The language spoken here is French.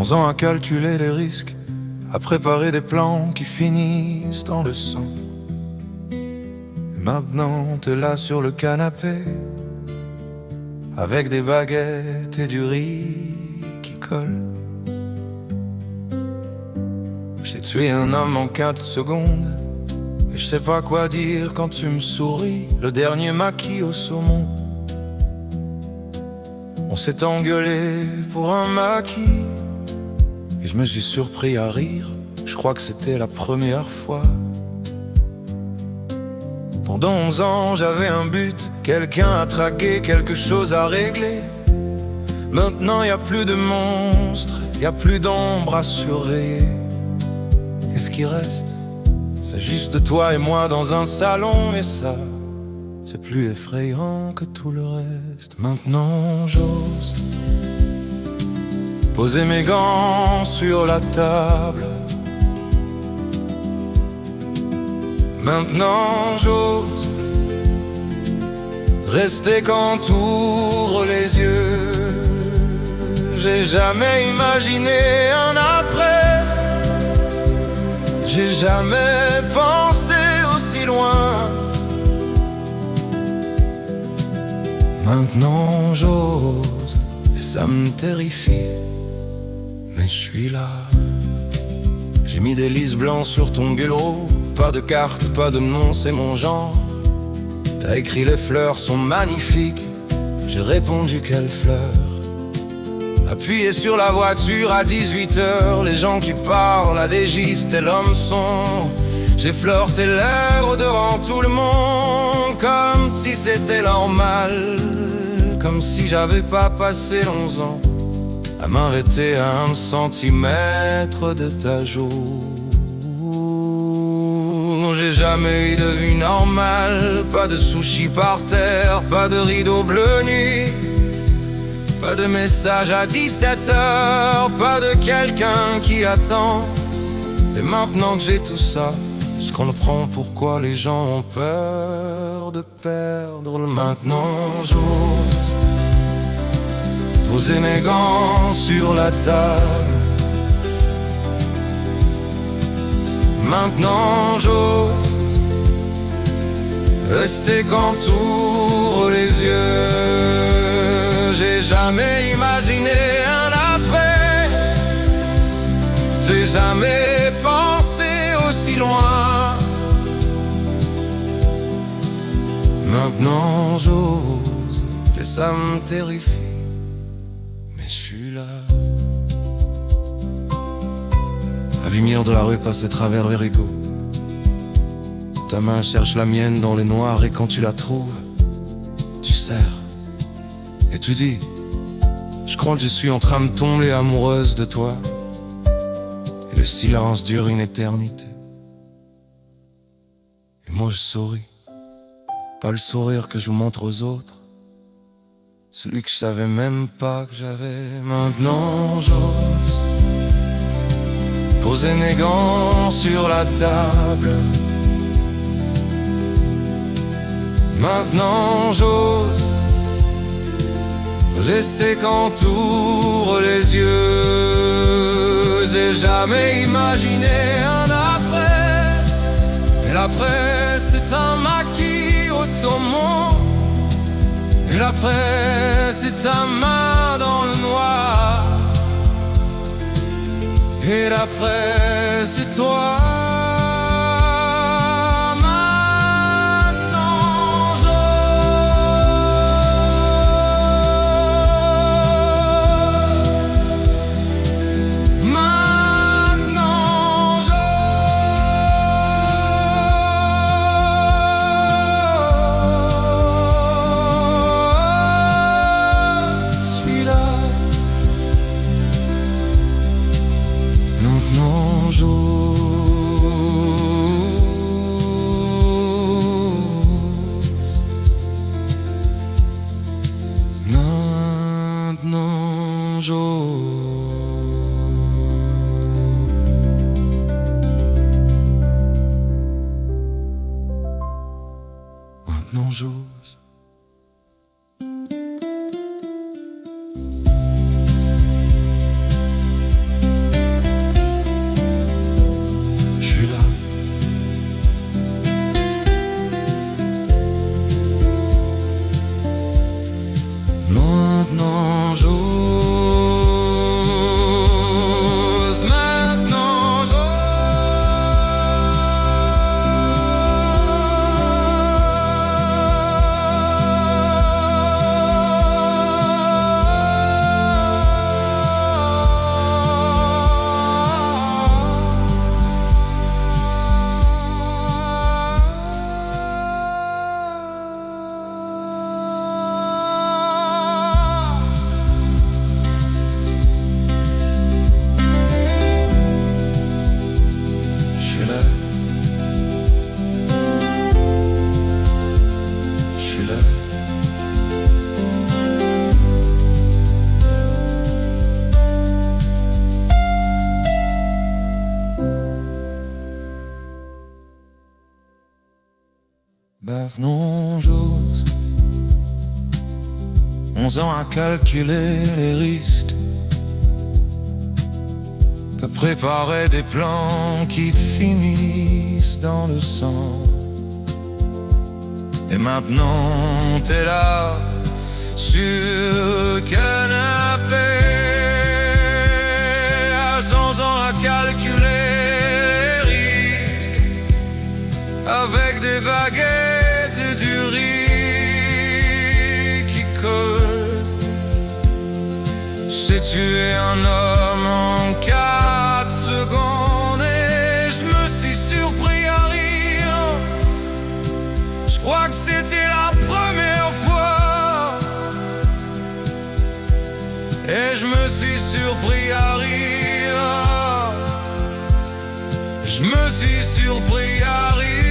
11 ans à calculer les risques, à préparer des plans qui finissent dans le sang. Et maintenant t'es là sur le canapé, avec des baguettes et du riz qui colle. J'ai tué un homme en 4 secondes, et je sais pas quoi dire quand tu me souris. Le dernier maquis au saumon. On s'est engueulé pour un maquis, et je me suis surpris à rire. Je crois que c'était la première fois. Pendant 11 ans j'avais un but, quelqu'un à traquer, quelque chose à régler. Maintenant y a plus de monstres, y a plus d'ombre à surveiller. Et ce qui reste, c'est juste toi et moi dans un salon. Et ça, c'est plus effrayant que tout le reste. Maintenant j'ose poser mes gants sur la table. Maintenant j'ose rester quand t'ouvres les yeux. J'ai jamais imaginé un après, j'ai jamais pensé aussi loin. Maintenant j'ose, et ça me terrifie, mais je suis là. J'ai mis des lys blancs sur ton bureau, pas de carte, pas de nom, c'est mon genre. T'as écrit les fleurs sont magnifiques, j'ai répondu quelles fleurs. Appuyé sur la voiture à 18h, les gens qui parlent à des gistes et l'homme son. J'ai flirté l'air devant tout le monde, comme si c'était normal, comme si j'avais pas passé 11 ans à m'arrêter à 1 centimètre de ta joue. J'ai jamais eu de vie normale, pas de sushi par terre, pas de rideau bleu nuit, pas de message à 17h, pas de quelqu'un qui attend. Et maintenant que j'ai tout ça, je comprends pourquoi les gens ont peur de perdre. Maintenant j'ose poser mes gants sur la table. Maintenant j'ose rester quand t'ouvres les yeux. J'ai jamais imaginé un après, j'ai jamais pensé aussi loin. Maintenant j'ose, et ça me terrifie, mais je suis là. La lumière de la rue passe à travers les rigots. Ta main cherche la mienne dans les noirs, et quand tu la trouves, tu serres et tu dis: je crois que je suis en train de tomber amoureuse de toi. Et le silence dure une éternité. Et moi je souris, pas le sourire que je vous montre aux autres, celui que je savais même pas que j'avais. Maintenant j'ose poser mes gants sur la table. Maintenant j'ose rester quand t'ouvres les yeux. J'ai jamais imaginé un après, et l'après c'est un maquis au saumon. Et l'après c'est ta main dans le noir. Et l'après c'est toi. Maintenant j'ose. Bave non, j'ose 11 ans à calculer les risques, à préparer des plans qui finissent dans le sang. Et maintenant t'es là sur le canapé, à 100 ans à calculer les risques, avec des baguettes du riz qui collent. C'est tuer un homme en 4 secondes, et je me suis surpris à rire. Je crois que c'était la première fois, et je me suis surpris à rire. Je me suis surpris à rire.